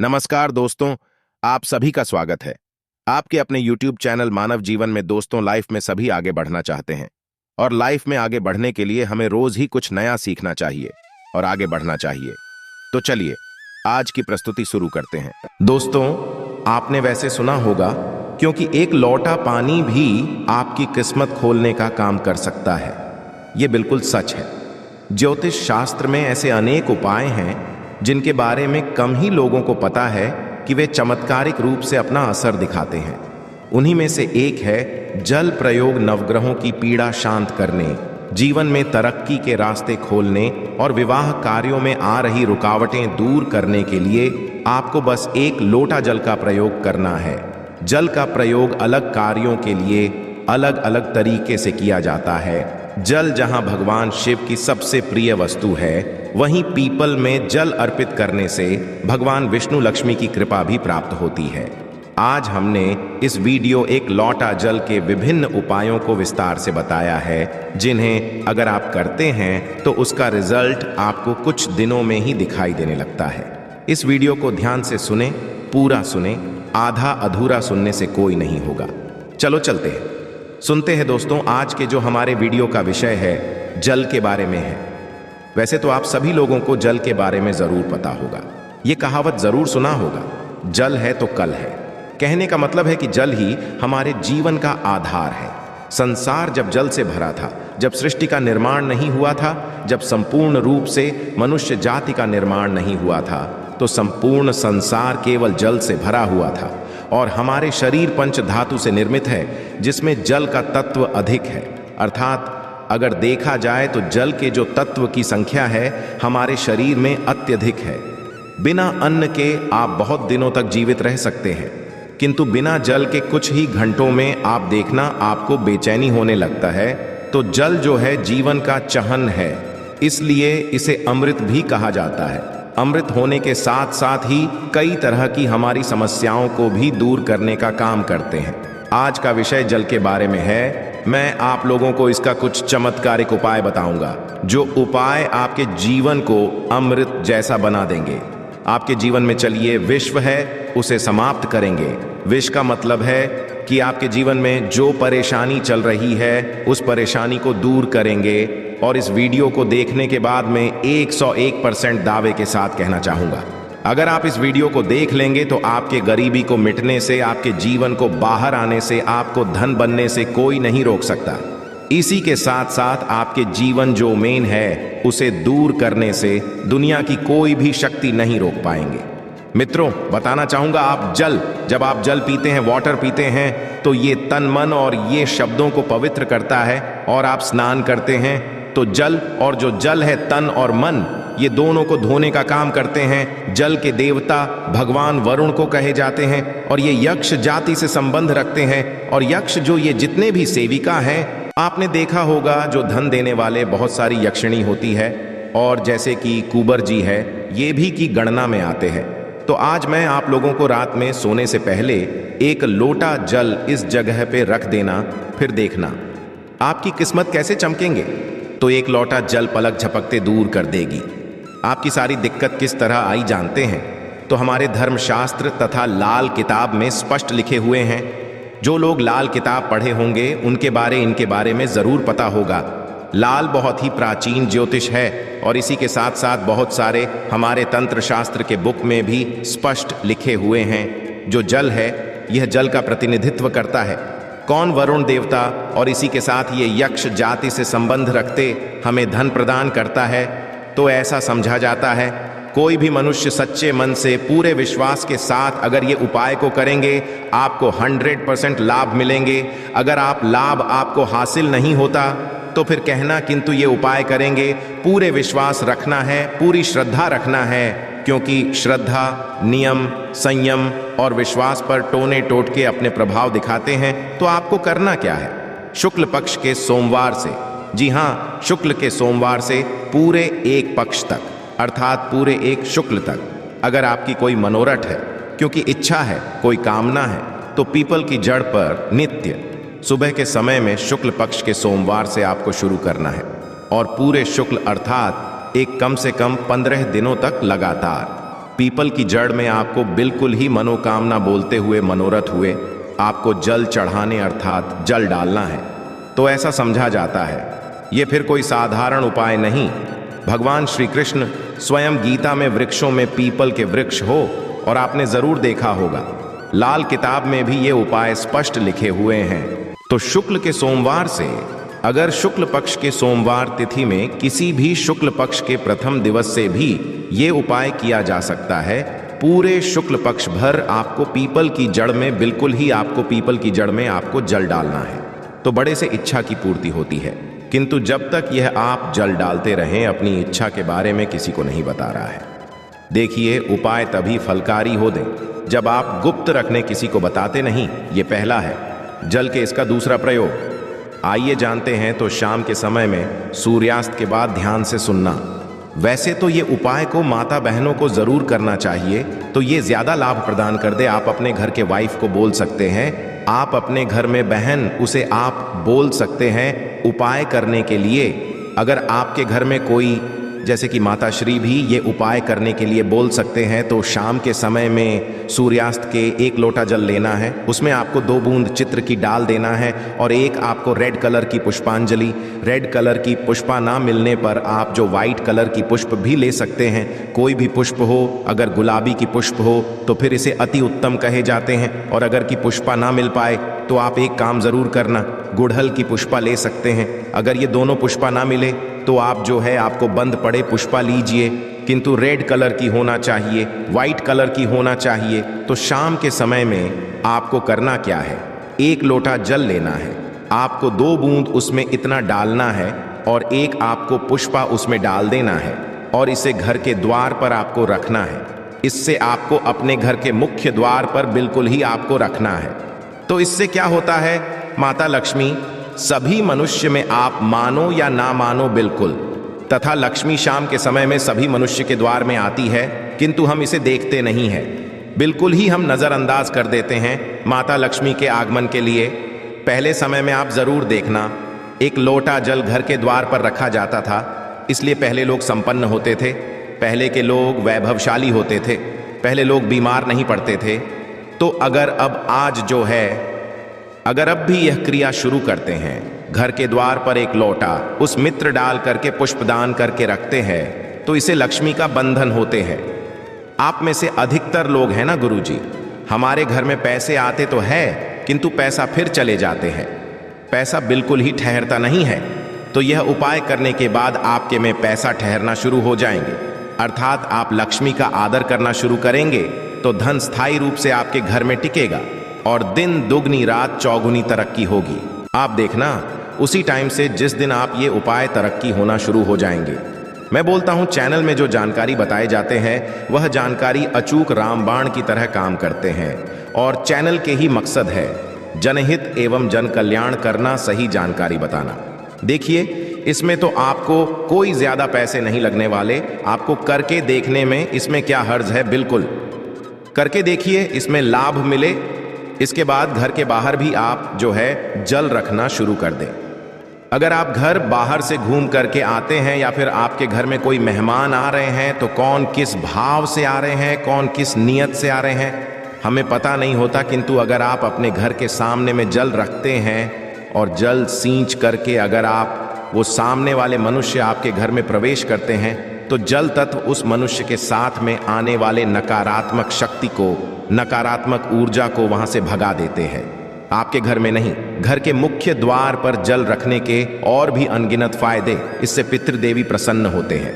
नमस्कार दोस्तों, आप सभी का स्वागत है। आपके अपने YouTube चैनल मानव जीवन में दोस्तों, लाइफ में सभी आगे बढ़ना चाहते हैं और लाइफ में आगे बढ़ने के लिए हमें रोज ही कुछ नया सीखना चाहिए और आगे बढ़ना चाहिए। तो चलिए आज की प्रस्तुति शुरू करते हैं। दोस्तों, आपने वैसे सुना होगा क्योंकि एक लोटा पानी भी आपकी किस्मत खोलने का काम कर सकता है। ये बिल्कुल सच है। ज्योतिष शास्त्र में ऐसे अनेक उपाय हैं जिनके बारे में कम ही लोगों को पता है कि वे चमत्कारिक रूप से अपना असर दिखाते हैं। उन्हीं में से एक है जल प्रयोग नवग्रहों की पीड़ा शांत करने, जीवन में तरक्की के रास्ते खोलने और विवाह कार्यों में आ रही रुकावटें दूर करने के लिए आपको बस एक लोटा जल का प्रयोग करना है। जल का प्रयोग अलग कार्यों के लिए अलग अलग तरीके से किया जाता है। जल जहां भगवान शिव की सबसे प्रिय वस्तु है, वहीं पीपल में जल अर्पित करने से भगवान विष्णु लक्ष्मी की कृपा भी प्राप्त होती है। आज हमने इस वीडियो एक लोटा जल के विभिन्न उपायों को विस्तार से बताया है, जिन्हें अगर आप करते हैं तो उसका रिजल्ट आपको कुछ दिनों में ही दिखाई देने लगता है। इस वीडियो को ध्यान से सुने, पूरा सुने, आधा अधूरा सुनने से कोई नहीं होगा। चलो चलते हैं, सुनते हैं दोस्तों। आज के जो हमारे वीडियो का विषय है जल के बारे में है। वैसे तो आप सभी लोगों को जल के बारे में जरूर पता होगा। ये कहावत जरूर सुना होगा, जल है तो कल है। कहने का मतलब है कि जल ही हमारे जीवन का आधार है। संसार जब जल से भरा था, जब सृष्टि का निर्माण नहीं हुआ था, जब संपूर्ण रूप से मनुष्य जाति का निर्माण नहीं हुआ था, तो संपूर्ण संसार केवल जल से भरा हुआ था। और हमारे शरीर पंच धातु से निर्मित है, जिसमें जल का तत्व अधिक है। अर्थात अगर देखा जाए तो जल के जो तत्व की संख्या है हमारे शरीर में अत्यधिक है। बिना अन्न के आप बहुत दिनों तक जीवित रह सकते हैं, किंतु बिना जल के कुछ ही घंटों में आप देखना आपको बेचैनी होने लगता है। तो जल जो है जीवन का चहन है, इसलिए इसे अमृत भी कहा जाता है। अमृत होने के साथ साथ ही कई तरह की हमारी समस्याओं को भी दूर करने का काम करते हैं। आज का विषय जल के बारे में है। मैं आप लोगों को इसका कुछ चमत्कारिक उपाय बताऊंगा, जो उपाय आपके जीवन को अमृत जैसा बना देंगे। आपके जीवन में चलिए विश्व है उसे समाप्त करेंगे। विष का मतलब है कि आपके जीवन में जो परेशानी चल रही है उस परेशानी को दूर करेंगे। और इस वीडियो को देखने के बाद मैं 101% दावे के साथ कहना चाहूंगा, अगर आप इस वीडियो को देख लेंगे तो आपके गरीबी को मिटने से, आपके जीवन को बाहर आने से, आपको धन बनने से कोई नहीं रोक सकता। इसी के साथ साथ आपके जीवन जो मेन है उसे दूर करने से दुनिया की कोई भी शक्ति नहीं रोक पाएंगे। मित्रों, बताना चाहूंगा, जब आप जल पीते हैं, वाटर पीते हैं, तो ये तन मन और ये शब्दों को पवित्र करता है। और आप स्नान करते हैं तो जल, और जो जल है तन और मन, ये दोनों को धोने का काम करते हैं। जल के देवता भगवान वरुण को कहे जाते हैं और ये यक्ष जाति से संबंध रखते हैं। और यक्ष जो ये जितने भी सेविका हैं, आपने देखा होगा जो धन देने वाले बहुत सारी यक्षिणी होती है, और जैसे कि कुबर जी है, ये भी की गणना में आते हैं। तो आज मैं आप लोगों को रात में सोने से पहले एक लोटा जल इस जगह पे रख देना, फिर देखना आपकी किस्मत कैसे चमकेंगे। तो एक लोटा जल पलक झपकते दूर कर देगी। आपकी सारी दिक्कत किस तरह आई जानते हैं? तो हमारे धर्मशास्त्र तथा लाल किताब में स्पष्ट लिखे हुए हैं। जो लोग लाल किताब पढ़े होंगे उनके इनके बारे में जरूर पता होगा। लाल बहुत ही प्राचीन ज्योतिष है और इसी के साथ साथ बहुत सारे हमारे तंत्र शास्त्र के बुक में भी स्पष्ट लिखे हुए हैं। जो जल है यह जल का प्रतिनिधित्व करता है। कौन? वरुण देवता। और इसी के साथ ये यक्ष जाति से संबंध रखते हमें धन प्रदान करता है। तो ऐसा समझा जाता है कोई भी मनुष्य सच्चे मन से पूरे विश्वास के साथ अगर ये उपाय को करेंगे, आपको 100% लाभ मिलेंगे। अगर लाभ आपको हासिल नहीं होता तो फिर कहना किंतु ये उपाय करेंगे। पूरे विश्वास रखना है, पूरी श्रद्धा रखना है, क्योंकि श्रद्धा, नियम, संयम और विश्वास पर टोने टोटके अपने प्रभाव दिखाते हैं। तो आपको करना क्या है? शुक्ल पक्ष के सोमवार से, जी हाँ, शुक्ल के सोमवार से पूरे एक पक्ष तक, अर्थात पूरे एक शुक्ल तक, अगर आपकी कोई मनोरथ है, क्योंकि इच्छा है, कोई कामना है, तो पीपल की जड़ पर नित्य सुबह के समय में शुक्ल पक्ष के सोमवार से आपको शुरू करना है। और पूरे शुक्ल अर्थात एक कम से कम 15 दिनों तक लगातार पीपल की जड़ में आपको बिल्कुल ही मनोकामना बोलते हुए मनोरथ हुए आपको जल चढ़ाने अर्थात जल डालना है, तो ऐसा समझा जाता है। ये फिर कोई साधारण उपाय नहीं। भगवान श्री कृष्ण स्वयं गीता में वृक्षों में पीपल के वृक्ष हो, और आपने जरूर देखा होगा लाल किताब में भी ये उपाय स्पष्ट लिखे हुए हैं। तो शुक्ल के सोमवार से, अगर शुक्ल पक्ष के सोमवार तिथि में किसी भी शुक्ल पक्ष के प्रथम दिवस से भी ये उपाय किया जा सकता है। पूरे शुक्ल पक्ष भर आपको पीपल की जड़ में, बिल्कुल ही आपको पीपल की जड़ में आपको जल डालना है, तो बड़े से इच्छा की पूर्ति होती है। किंतु जब तक यह आप जल डालते रहें, अपनी इच्छा के बारे में किसी को नहीं बता रहा है। देखिए, उपाय तभी फलकारी हो दे जब आप गुप्त रखने किसी को बताते नहीं। ये पहला है जल के इसका दूसरा प्रयोग। आइए जानते हैं। तो शाम के समय में सूर्यास्त के बाद ध्यान से सुनना। वैसे तो ये उपाय को माता बहनों को जरूर करना चाहिए, तो ये ज्यादा लाभ प्रदान कर दे। आप अपने घर के वाइफ को बोल सकते हैं, आप अपने घर में बहन, उसे आप बोल सकते हैं उपाय करने के लिए। अगर आपके घर में कोई, जैसे कि माता श्री भी ये उपाय करने के लिए बोल सकते हैं, तो शाम के समय में सूर्यास्त के 1 लोटा जल लेना है, उसमें आपको 2 बूंद चित्र की डाल देना है, और एक आपको रेड कलर की पुष्पांजलि। रेड कलर की पुष्पा ना मिलने पर आप जो वाइट कलर की पुष्प भी ले सकते हैं, कोई भी पुष्प हो। अगर गुलाबी की पुष्प हो तो फिर इसे अति उत्तम कहे जाते हैं। और अगर की पुष्पा ना मिल पाए तो आप एक काम जरूर करना, गुड़हल की पुष्पा ले सकते हैं। अगर ये दोनों पुष्पा ना मिले तो आप जो है, आपको बंद पड़े पुष्पा लीजिए, किंतु रेड कलर की होना चाहिए, वाइट कलर की होना चाहिए। तो शाम के समय में आपको करना क्या है, 1 लोटा जल लेना है, आपको 2 बूंद उसमें इतना डालना है, और एक आपको पुष्पा उसमें डाल देना है, और इसे घर के द्वार पर आपको रखना है। इससे आपको अपने घर के मुख्य द्वार पर बिल्कुल ही आपको रखना है। तो इससे क्या होता है, माता लक्ष्मी सभी मनुष्य में, आप मानो या ना मानो बिल्कुल, तथा लक्ष्मी शाम के समय में सभी मनुष्य के द्वार में आती है, किंतु हम इसे देखते नहीं हैं, बिल्कुल ही हम नजरअंदाज कर देते हैं माता लक्ष्मी के आगमन के लिए। पहले समय में आप जरूर देखना, 1 लोटा जल घर के द्वार पर रखा जाता था, इसलिए पहले लोग संपन्न होते थे, पहले के लोग वैभवशाली होते थे, पहले लोग बीमार नहीं पड़ते थे। तो अगर अब आज जो है, अगर अब भी यह क्रिया शुरू करते हैं, घर के द्वार पर 1 लोटा उस मित्र डाल करके पुष्पदान करके रखते हैं, तो इसे लक्ष्मी का बंधन होते हैं। आप में से अधिकतर लोग हैं ना गुरुजी, हमारे घर में पैसे आते तो है, किंतु पैसा फिर चले जाते हैं, पैसा बिल्कुल ही ठहरता नहीं है। तो यह उपाय करने के बाद आपके में पैसा ठहरना शुरू हो जाएंगे, अर्थात आप लक्ष्मी का आदर करना शुरू करेंगे, तो धन स्थायी रूप से आपके घर में टिकेगा, और दिन दुगनी रात चौगुनी तरक्की होगी। आप देखना, उसी टाइम से जिस दिन आप ये उपाय तरक्की होना शुरू हो जाएंगे। मैं बोलता हूं, चैनल में जो जानकारी बताए जाते हैं वह जानकारी अचूक रामबाण की तरह काम करते हैं, और चैनल के ही मकसद है जनहित एवं जन कल्याण करना, सही जानकारी बताना। देखिए, इसमें तो आपको कोई ज्यादा पैसे नहीं लगने वाले, आपको करके देखने में इसमें क्या हर्ज है, बिल्कुल करके देखिए, इसमें लाभ मिले। इसके बाद घर के बाहर भी आप जो है जल रखना शुरू कर दें। अगर आप घर बाहर से घूम करके आते हैं, या फिर आपके घर में कोई मेहमान आ रहे हैं, तो कौन किस भाव से आ रहे हैं, कौन किस नियत से आ रहे हैं, हमें पता नहीं होता। किंतु अगर आप अपने घर के सामने में जल रखते हैं, और जल सींच करके अगर आप, वो सामने वाले मनुष्य आपके घर में प्रवेश करते हैं, तो जल तत्व उस मनुष्य के साथ में आने वाले नकारात्मक शक्ति को, नकारात्मक ऊर्जा को वहां से भगा देते हैं। आपके घर में नहीं, घर के मुख्य द्वार पर जल रखने के और भी अनगिनत फायदे, इससे पितृदेवी प्रसन्न होते हैं।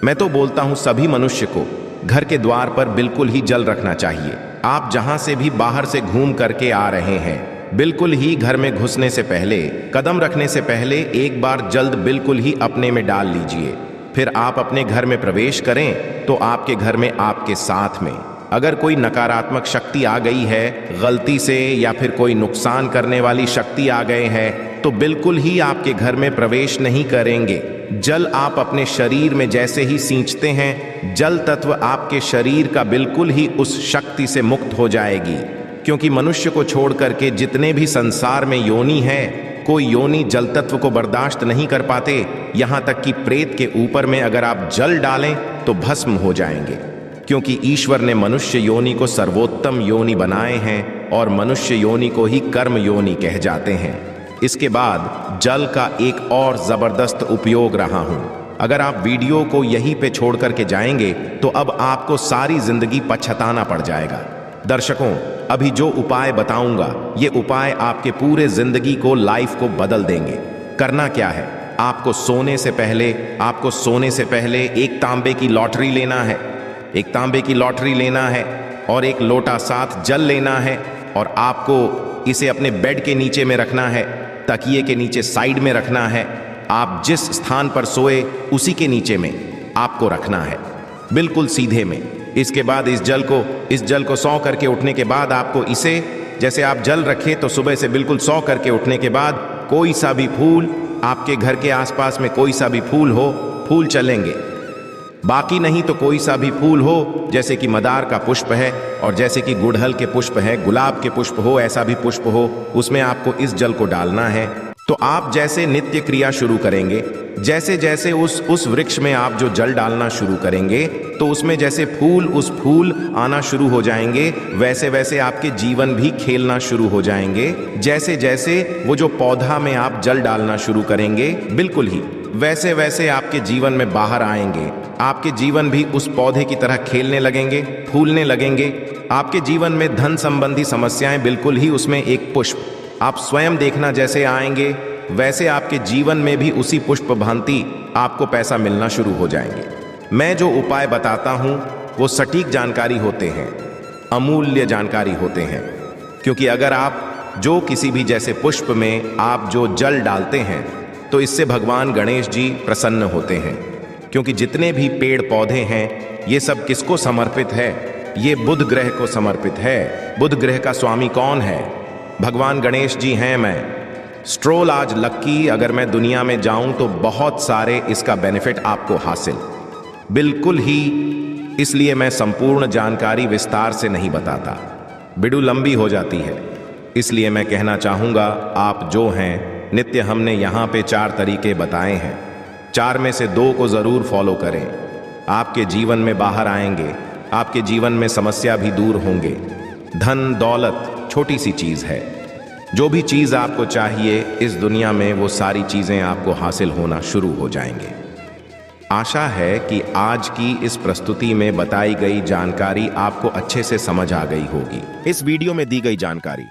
मैं तो बोलता हूं, सभी मनुष्य को घर के द्वार पर बिल्कुल ही जल रखना चाहिए। आप जहां से भी बाहर से घूम करके आ रहे हैं, बिल्कुल ही घर में घुसने से पहले, कदम रखने से पहले एक बार जल्द बिल्कुल ही अपने में डाल लीजिए। फिर आप अपने घर में प्रवेश करें, तो आपके घर में, आपके साथ में अगर कोई नकारात्मक शक्ति आ गई है गलती से, या फिर कोई नुकसान करने वाली शक्ति आ गए हैं, तो बिल्कुल ही आपके घर में प्रवेश नहीं करेंगे। जल आप अपने शरीर में जैसे ही सींचते हैं, जल तत्व आपके शरीर का बिल्कुल ही उस शक्ति से मुक्त हो जाएगी। क्योंकि मनुष्य को छोड़ करके जितने भी संसार में योनि है, कोई योनि जल तत्व को बर्दाश्त नहीं कर पाते। यहां तक कि प्रेत के ऊपर में अगर आप जल डालें तो भस्म हो जाएंगे। क्योंकि ईश्वर ने मनुष्य योनि को सर्वोत्तम योनि बनाए हैं और मनुष्य योनि को ही कर्म योनि कह जाते हैं। इसके बाद जल का एक और जबरदस्त उपयोग रहा हूं। अगर आप वीडियो को यहीं पे छोड़ करके जाएंगे तो अब आपको सारी जिंदगी पछताना पड़ जाएगा। दर्शकों, अभी जो उपाय बताऊंगा ये उपाय आपके पूरे जिंदगी को, लाइफ को बदल देंगे। करना क्या है, आपको सोने से पहले एक तांबे की लॉटरी लेना है, एक तांबे की लॉटरी लेना है और एक लोटा साथ जल लेना है और आपको इसे अपने बेड के नीचे में रखना है, तकिए के नीचे साइड में रखना है। आप जिस स्थान पर सोए उसी के नीचे में आपको रखना है, बिल्कुल सीधे में। इसके बाद इस जल को सौ करके उठने के बाद आपको इसे, जैसे आप जल रखे तो सुबह से बिल्कुल सौ करके उठने के बाद कोई सा भी फूल, आपके घर के आसपास में कोई सा भी फूल हो, फूल चलेंगे। बाकी नहीं तो कोई सा भी फूल हो, जैसे कि मदार का पुष्प है और जैसे कि गुड़हल के पुष्प है, गुलाब के पुष्प हो, ऐसा भी पुष्प हो, उसमें आपको इस जल को डालना है। तो आप जैसे नित्य क्रिया शुरू करेंगे, जैसे जैसे उस वृक्ष में आप जो जल डालना शुरू करेंगे तो उसमें जैसे फूल आना शुरू हो जाएंगे, वैसे वैसे आपके जीवन भी खेलना शुरू हो जाएंगे। जैसे जैसे वो जो पौधा में आप जल डालना शुरू करेंगे, बिल्कुल ही वैसे वैसे आपके जीवन में बाहर आएंगे। आपके जीवन भी उस पौधे की तरह खेलने लगेंगे, फूलने लगेंगे। आपके जीवन में धन संबंधी समस्याएं बिल्कुल ही उसमें एक पुष्प आप स्वयं देखना जैसे आएंगे, वैसे आपके जीवन में भी उसी पुष्प भांति आपको पैसा मिलना शुरू हो जाएंगे। मैं जो उपाय बताता हूं वो सटीक जानकारी होते हैं, अमूल्य जानकारी होते हैं, क्योंकि अगर आप जो किसी भी जैसे पुष्प में आप जो जल डालते हैं तो इससे भगवान गणेश जी प्रसन्न होते हैं। क्योंकि जितने भी पेड़ पौधे हैं ये सब किसको समर्पित है? ये बुध ग्रह को समर्पित है। बुध ग्रह का स्वामी कौन है? भगवान गणेश जी हैं। मैं स्ट्रोल आज लक्की, अगर मैं दुनिया में जाऊं तो बहुत सारे इसका बेनिफिट आपको हासिल, बिल्कुल ही। इसलिए मैं संपूर्ण जानकारी विस्तार से नहीं बताता, वीडियो लंबी हो जाती है। इसलिए मैं कहना चाहूंगा, आप जो हैं नित्य, हमने यहाँ पे 4 तरीके बताए हैं, 4 में से 2 को जरूर फॉलो करें। आपके जीवन में बाहर आएंगे, आपके जीवन में समस्या भी दूर होंगे। धन दौलत छोटी सी चीज है, जो भी चीज आपको चाहिए इस दुनिया में वो सारी चीजें आपको हासिल होना शुरू हो जाएंगे। आशा है कि आज की इस प्रस्तुति में बताई गई जानकारी आपको अच्छे से समझ आ गई होगी। इस वीडियो में दी गई जानकारी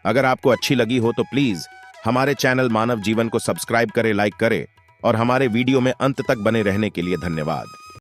अगर आपको अच्छी लगी हो तो प्लीज हमारे चैनल मानव जीवन को सब्सक्राइब करें, लाइक करें और हमारे वीडियो में अंत तक बने रहने के लिए धन्यवाद।